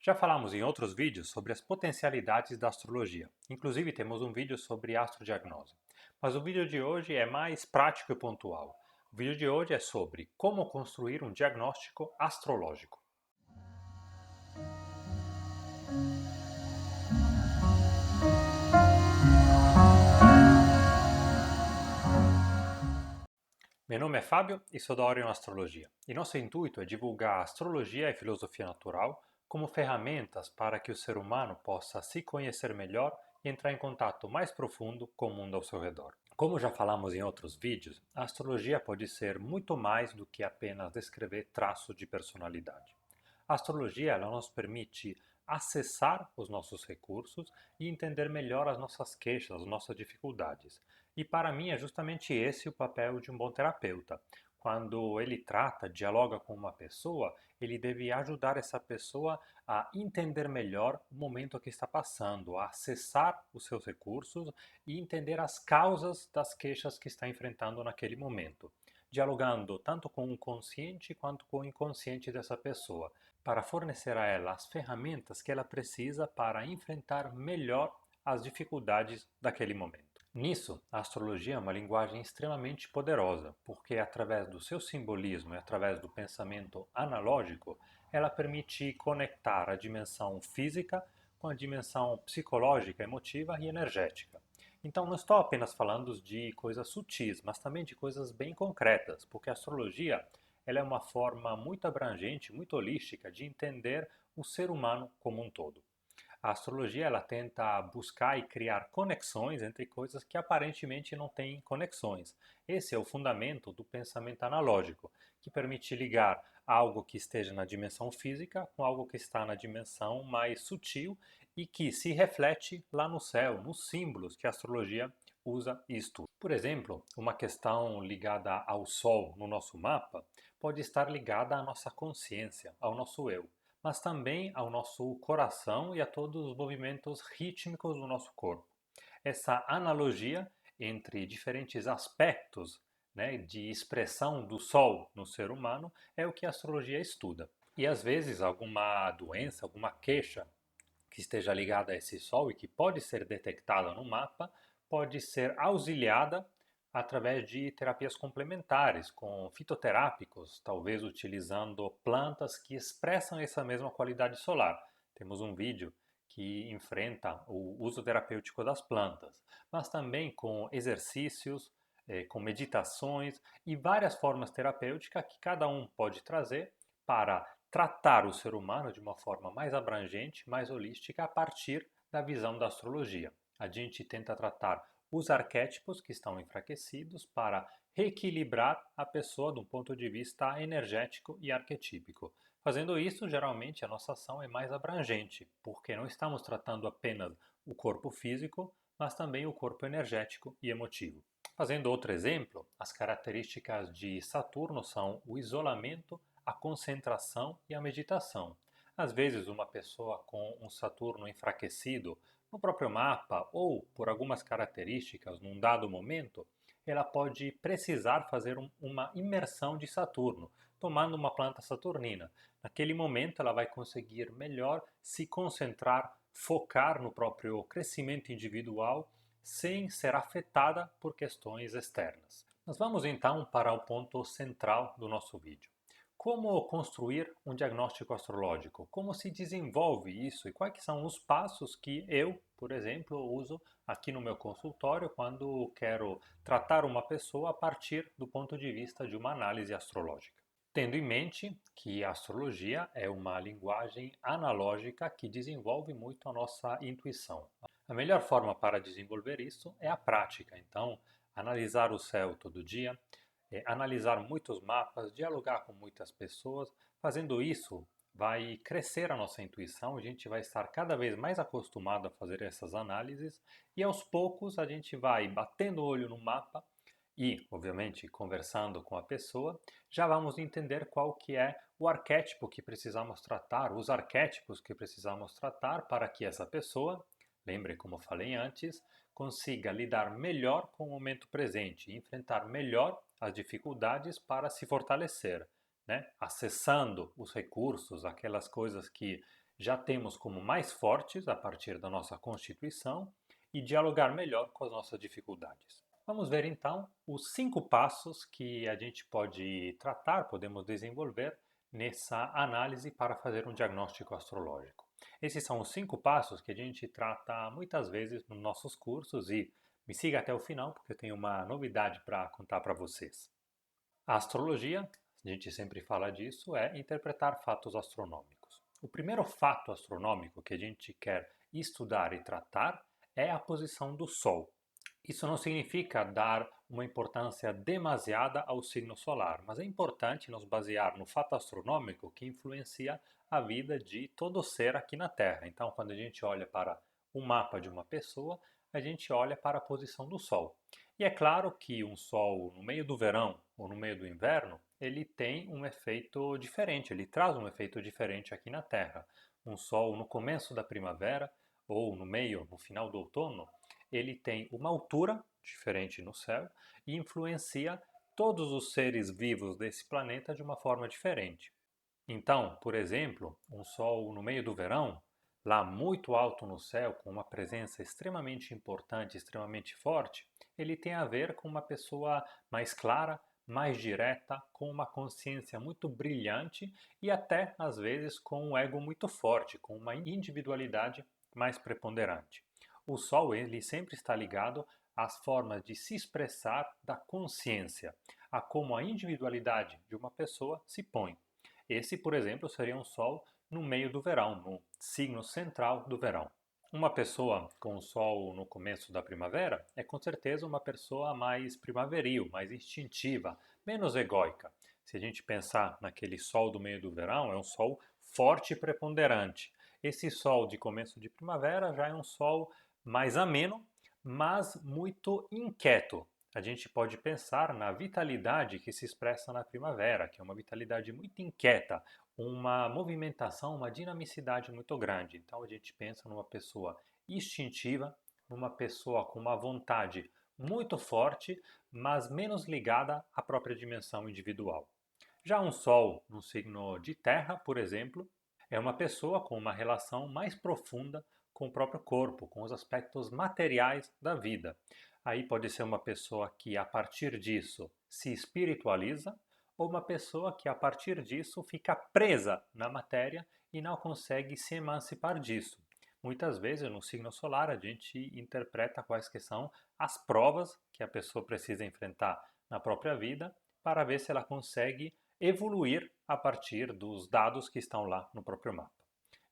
Já falamos em outros vídeos sobre as potencialidades da astrologia. Inclusive temos um vídeo sobre astrodiagnose. Mas o vídeo de hoje é mais prático e pontual. O vídeo de hoje é sobre como construir um diagnóstico astrológico. Meu nome é Fábio e sou da Orion Astrologia. E nosso intuito é divulgar a astrologia e filosofia natural como ferramentas para que o ser humano possa se conhecer melhor e entrar em contato mais profundo com o mundo ao seu redor. Como já falamos em outros vídeos, a astrologia pode ser muito mais do que apenas descrever traços de personalidade. A astrologia ela nos permite acessar os nossos recursos e entender melhor as nossas queixas, as nossas dificuldades. E para mim é justamente esse o papel de um bom terapeuta. Quando ele trata, dialoga com uma pessoa, ele deve ajudar essa pessoa a entender melhor o momento que está passando, a acessar os seus recursos e entender as causas das queixas que está enfrentando naquele momento, dialogando tanto com o consciente quanto com o inconsciente dessa pessoa, para fornecer a ela as ferramentas que ela precisa para enfrentar melhor as dificuldades daquele momento. Nisso, a astrologia é uma linguagem extremamente poderosa, porque através do seu simbolismo e através do pensamento analógico, ela permite conectar a dimensão física com a dimensão psicológica, emotiva e energética. Então, não estou apenas falando de coisas sutis, mas também de coisas bem concretas, porque a astrologia ela é uma forma muito abrangente, muito holística de entender o ser humano como um todo. A astrologia ela tenta buscar e criar conexões entre coisas que aparentemente não têm conexões. Esse é o fundamento do pensamento analógico, que permite ligar algo que esteja na dimensão física com algo que está na dimensão mais sutil e que se reflete lá no céu, nos símbolos que a astrologia usa e estuda. Por exemplo, uma questão ligada ao Sol no nosso mapa pode estar ligada à nossa consciência, ao nosso eu, mas também ao nosso coração e a todos os movimentos rítmicos do nosso corpo. Essa analogia entre diferentes aspectos, né, de expressão do Sol no ser humano é o que a astrologia estuda. E às vezes alguma doença, alguma queixa que esteja ligada a esse Sol e que pode ser detectada no mapa, pode ser auxiliada através de terapias complementares, com fitoterápicos, talvez utilizando plantas que expressam essa mesma qualidade solar. Temos um vídeo que enfrenta o uso terapêutico das plantas, mas também com exercícios, com meditações e várias formas terapêuticas que cada um pode trazer para tratar o ser humano de uma forma mais abrangente, mais holística, a partir da visão da astrologia. A gente tenta tratar os arquétipos que estão enfraquecidos para reequilibrar a pessoa de um ponto de vista energético e arquetípico. Fazendo isso, geralmente a nossa ação é mais abrangente, porque não estamos tratando apenas o corpo físico, mas também o corpo energético e emotivo. Fazendo outro exemplo, as características de Saturno são o isolamento, a concentração e a meditação. Às vezes, uma pessoa com um Saturno enfraquecido no próprio mapa ou por algumas características num dado momento, ela pode precisar fazer uma imersão de Saturno, tomando uma planta saturnina. Naquele momento, ela vai conseguir melhor se concentrar, focar no próprio crescimento individual sem ser afetada por questões externas. Mas vamos então para o ponto central do nosso vídeo. Como construir um diagnóstico astrológico? Como se desenvolve isso e quais são os passos que eu, por exemplo, uso aqui no meu consultório quando quero tratar uma pessoa a partir do ponto de vista de uma análise astrológica? Tendo em mente que a astrologia é uma linguagem analógica que desenvolve muito a nossa intuição. A melhor forma para desenvolver isso é a prática. Então, analisar o céu todo dia, analisar muitos mapas, dialogar com muitas pessoas. Fazendo isso, vai crescer a nossa intuição, a gente vai estar cada vez mais acostumado a fazer essas análises e aos poucos a gente vai batendo o olho no mapa e, obviamente, conversando com a pessoa, já vamos entender qual que é o arquétipo que precisamos tratar, os arquétipos que precisamos tratar para que essa pessoa, lembre como falei antes, consiga lidar melhor com o momento presente e enfrentar melhor as dificuldades para se fortalecer, né? Acessando os recursos, aquelas coisas que já temos como mais fortes a partir da nossa constituição e dialogar melhor com as nossas dificuldades. Vamos ver então os 5 passos que a gente pode tratar, podemos desenvolver nessa análise para fazer um diagnóstico astrológico. Esses são os 5 passos que a gente trata muitas vezes nos nossos cursos e me siga até o final porque eu tenho uma novidade para contar para vocês. A astrologia, a gente sempre fala disso, é interpretar fatos astronômicos. O primeiro fato astronômico que a gente quer estudar e tratar é a posição do Sol. Isso não significa dar uma importância demasiada ao signo solar, mas é importante nos basear no fato astronômico que influencia a vida de todo ser aqui na Terra. Então, quando a gente olha para o mapa de uma pessoa, a gente olha para a posição do Sol. E é claro que um Sol no meio do verão ou no meio do inverno, ele tem um efeito diferente, ele traz um efeito diferente aqui na Terra. Um Sol no começo da primavera ou no meio, no final do outono, ele tem uma altura diferente no céu e influencia todos os seres vivos desse planeta de uma forma diferente. Então, por exemplo, um Sol no meio do verão, lá muito alto no céu, com uma presença extremamente importante, extremamente forte, ele tem a ver com uma pessoa mais clara, mais direta, com uma consciência muito brilhante e até, às vezes, com um ego muito forte, com uma individualidade mais preponderante. O Sol, ele sempre está ligado às formas de se expressar da consciência, a como a individualidade de uma pessoa se põe. Esse, por exemplo, seria um Sol no meio do verão, no signo central do verão. Uma pessoa com o Sol no começo da primavera é com certeza uma pessoa mais primaveril, mais instintiva, menos egóica. Se a gente pensar naquele Sol do meio do verão, é um Sol forte e preponderante. Esse Sol de começo de primavera já é um Sol mais ameno, mas muito inquieto. A gente pode pensar na vitalidade que se expressa na primavera, que é uma vitalidade muito inquieta, uma movimentação, uma dinamicidade muito grande. Então a gente pensa numa pessoa instintiva, numa pessoa com uma vontade muito forte, mas menos ligada à própria dimensão individual. Já um Sol no signo de Terra, por exemplo, é uma pessoa com uma relação mais profunda com o próprio corpo, com os aspectos materiais da vida. Aí pode ser uma pessoa que, a partir disso, se espiritualiza, ou uma pessoa que, a partir disso, fica presa na matéria e não consegue se emancipar disso. Muitas vezes, no signo solar, a gente interpreta quais que são as provas que a pessoa precisa enfrentar na própria vida para ver se ela consegue evoluir a partir dos dados que estão lá no próprio mapa.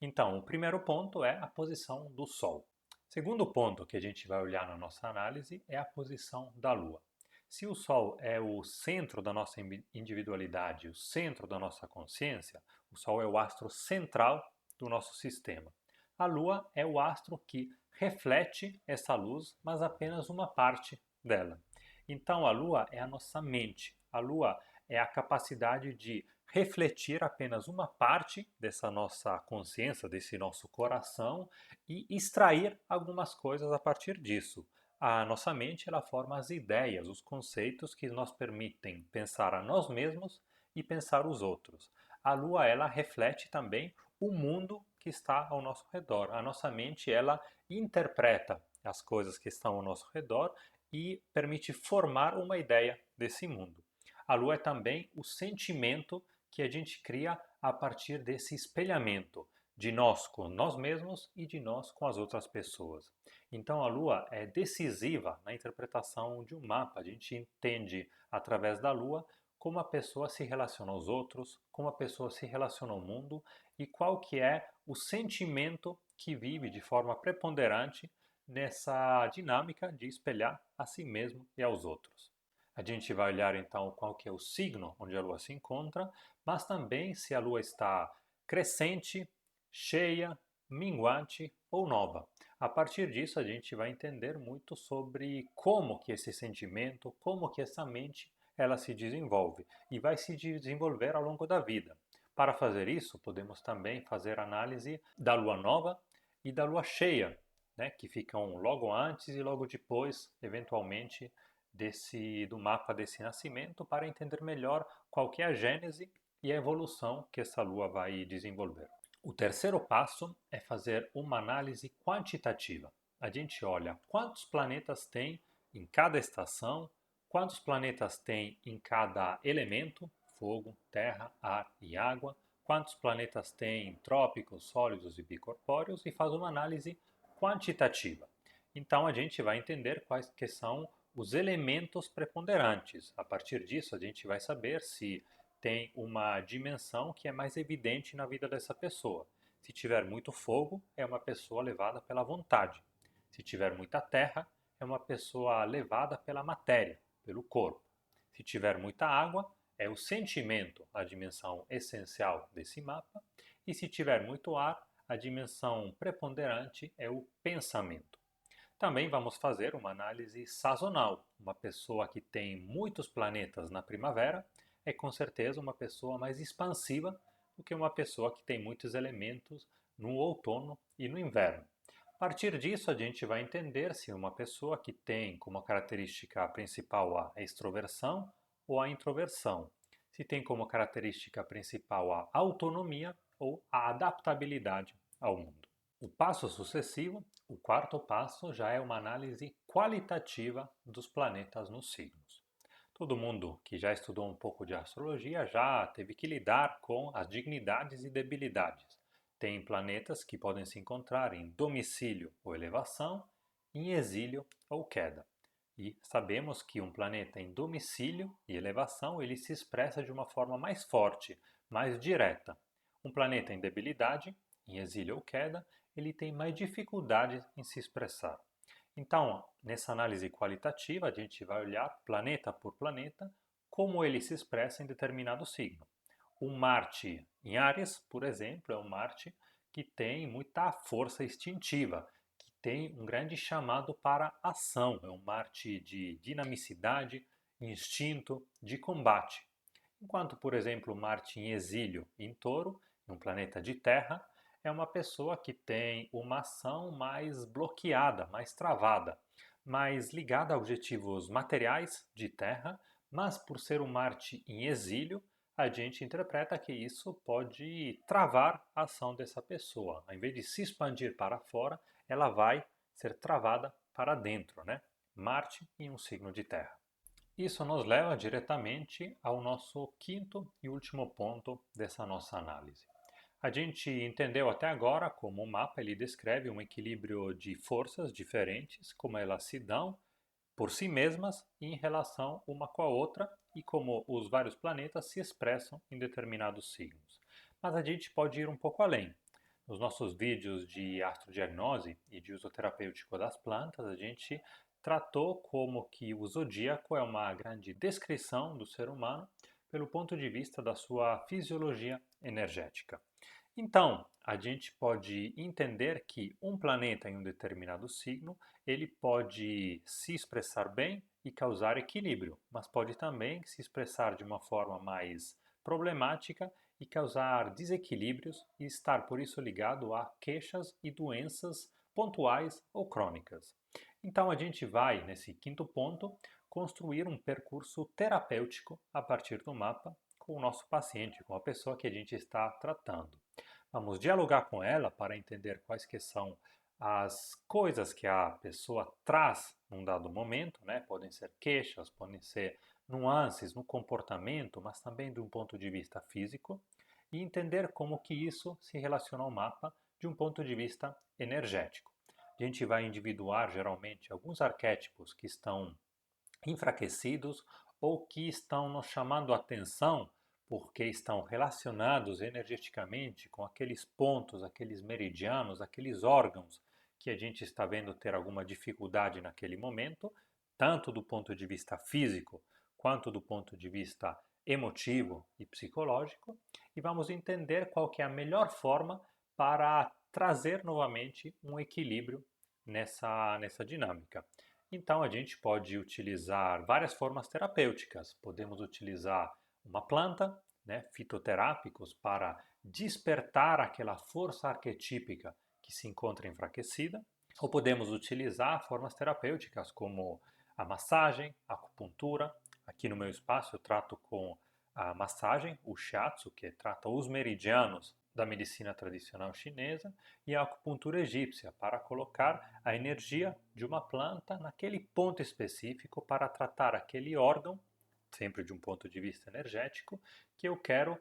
Então, o primeiro ponto é a posição do Sol. Segundo ponto que a gente vai olhar na nossa análise é a posição da Lua. Se o Sol é o centro da nossa individualidade, o centro da nossa consciência, o Sol é o astro central do nosso sistema. A Lua é o astro que reflete essa luz, mas apenas uma parte dela. Então, a Lua é a nossa mente. A Lua é a capacidade de refletir apenas uma parte dessa nossa consciência, desse nosso coração e extrair algumas coisas a partir disso. A nossa mente ela forma as ideias, os conceitos que nos permitem pensar a nós mesmos e pensar os outros. A lua ela reflete também o mundo que está ao nosso redor. A nossa mente ela interpreta as coisas que estão ao nosso redor e permite formar uma ideia desse mundo. A lua é também o sentimento que a gente cria a partir desse espelhamento de nós com nós mesmos e de nós com as outras pessoas. Então a lua é decisiva na interpretação de um mapa. A gente entende através da lua como a pessoa se relaciona aos outros, como a pessoa se relaciona ao mundo e qual que é o sentimento que vive de forma preponderante nessa dinâmica de espelhar a si mesmo e aos outros. A gente vai olhar então qual que é o signo onde a Lua se encontra, mas também se a Lua está crescente, cheia, minguante ou nova. A partir disso a gente vai entender muito sobre como que esse sentimento, como que essa mente, ela se desenvolve e vai se desenvolver ao longo da vida. Para fazer isso, podemos também fazer análise da Lua nova e da Lua cheia, né, que ficam logo antes e logo depois, eventualmente, do mapa desse nascimento para entender melhor qual que é a gênese e a evolução que essa lua vai desenvolver. O terceiro passo é fazer uma análise quantitativa. A gente olha quantos planetas tem em cada estação, quantos planetas tem em cada elemento, fogo, terra, ar e água, quantos planetas tem em trópicos, sólidos e bicorpóreos e faz uma análise quantitativa. Então a gente vai entender quais que são os elementos preponderantes. A partir disso a gente vai saber se tem uma dimensão que é mais evidente na vida dessa pessoa. Se tiver muito fogo, é uma pessoa levada pela vontade. Se tiver muita terra, é uma pessoa levada pela matéria, pelo corpo. Se tiver muita água, é o sentimento, a dimensão essencial desse mapa. E se tiver muito ar, a dimensão preponderante é o pensamento. Também vamos fazer uma análise sazonal. Uma pessoa que tem muitos planetas na primavera é com certeza uma pessoa mais expansiva do que uma pessoa que tem muitos elementos no outono e no inverno. A partir disso, a gente vai entender se uma pessoa que tem como característica principal a extroversão ou a introversão, se tem como característica principal a autonomia ou a adaptabilidade ao mundo. O passo sucessivo, o quarto passo, já é uma análise qualitativa dos planetas nos signos. Todo mundo que já estudou um pouco de astrologia já teve que lidar com as dignidades e debilidades. Tem planetas que podem se encontrar em domicílio ou elevação, em exílio ou queda. E sabemos que um planeta em domicílio e elevação ele se expressa de uma forma mais forte, mais direta. Um planeta em debilidade, em exílio ou queda, ele tem mais dificuldade em se expressar. Então, nessa análise qualitativa, a gente vai olhar planeta por planeta como ele se expressa em determinado signo. O Marte em Áries, por exemplo, é um Marte que tem muita força instintiva, que tem um grande chamado para ação. É um Marte de dinamicidade, instinto, de combate. Enquanto, por exemplo, Marte em exílio em Touro, um planeta de terra, é uma pessoa que tem uma ação mais bloqueada, mais travada, mais ligada a objetivos materiais de terra, mas por ser um Marte em exílio, a gente interpreta que isso pode travar a ação dessa pessoa. Ao invés de se expandir para fora, ela vai ser travada para dentro, né? Marte em um signo de terra. Isso nos leva diretamente ao nosso quinto e último ponto dessa nossa análise. A gente entendeu até agora como o mapa ele descreve um equilíbrio de forças diferentes, como elas se dão por si mesmas e em relação uma com a outra e como os vários planetas se expressam em determinados signos. Mas a gente pode ir um pouco além. Nos nossos vídeos de astrodiagnose e de uso terapêutico das plantas, a gente tratou como que o zodíaco é uma grande descrição do ser humano pelo ponto de vista da sua fisiologia energética. Então, a gente pode entender que um planeta em um determinado signo, ele pode se expressar bem e causar equilíbrio, mas pode também se expressar de uma forma mais problemática e causar desequilíbrios e estar por isso ligado a queixas e doenças pontuais ou crônicas. Então a gente vai, nesse quinto ponto, construir um percurso terapêutico a partir do mapa com o nosso paciente, com a pessoa que a gente está tratando. Vamos dialogar com ela para entender quais que são as coisas que a pessoa traz num dado momento, né? Podem ser queixas, podem ser nuances no comportamento, mas também de um ponto de vista físico, e entender como que isso se relaciona ao mapa de um ponto de vista energético. A gente vai individuar geralmente alguns arquétipos que estão enfraquecidos ou que estão nos chamando a atenção porque estão relacionados energeticamente com aqueles pontos, aqueles meridianos, aqueles órgãos que a gente está vendo ter alguma dificuldade naquele momento, tanto do ponto de vista físico quanto do ponto de vista emotivo e psicológico, e vamos entender qual que é a melhor forma para trazer novamente um equilíbrio nessa dinâmica. Então, a gente pode utilizar várias formas terapêuticas. Podemos utilizar uma planta, né, fitoterápicos, para despertar aquela força arquetípica que se encontra enfraquecida. Ou podemos utilizar formas terapêuticas como a massagem, a acupuntura. Aqui no meu espaço eu trato com a massagem, o shiatsu, que trata os meridianos da medicina tradicional chinesa e a acupuntura egípcia, para colocar a energia de uma planta naquele ponto específico para tratar aquele órgão, sempre de um ponto de vista energético, que eu quero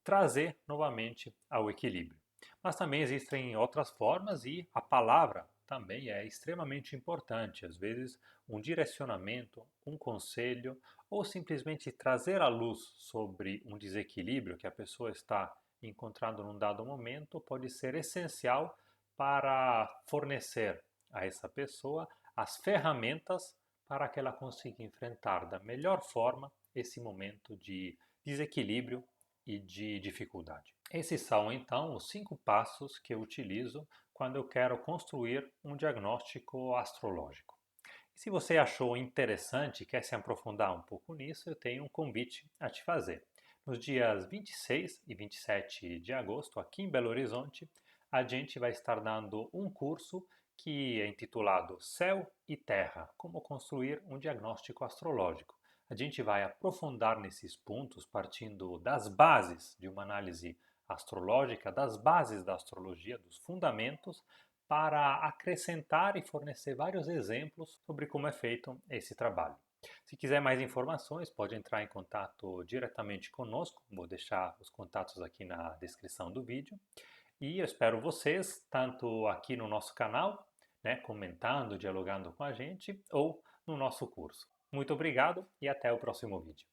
trazer novamente ao equilíbrio. Mas também existem outras formas e a palavra também é extremamente importante. Às vezes, um direcionamento, um conselho ou simplesmente trazer à luz sobre um desequilíbrio que a pessoa está encontrando num dado momento pode ser essencial para fornecer a essa pessoa as ferramentas para que ela consiga enfrentar da melhor forma esse momento de desequilíbrio e de dificuldade. Esses são então os 5 passos que eu utilizo quando eu quero construir um diagnóstico astrológico. E se você achou interessante e quer se aprofundar um pouco nisso, eu tenho um convite a te fazer. Nos dias 26 e 27 de agosto, aqui em Belo Horizonte, a gente vai estar dando um curso que é intitulado Céu e Terra: Como construir um diagnóstico astrológico. A gente vai aprofundar nesses pontos partindo das bases de uma análise astrológica, das bases da astrologia, dos fundamentos, para acrescentar e fornecer vários exemplos sobre como é feito esse trabalho. Se quiser mais informações, pode entrar em contato diretamente conosco. Vou deixar os contatos aqui na descrição do vídeo. E eu espero vocês, tanto aqui no nosso canal, né, comentando, dialogando com a gente, ou no nosso curso. Muito obrigado e até o próximo vídeo.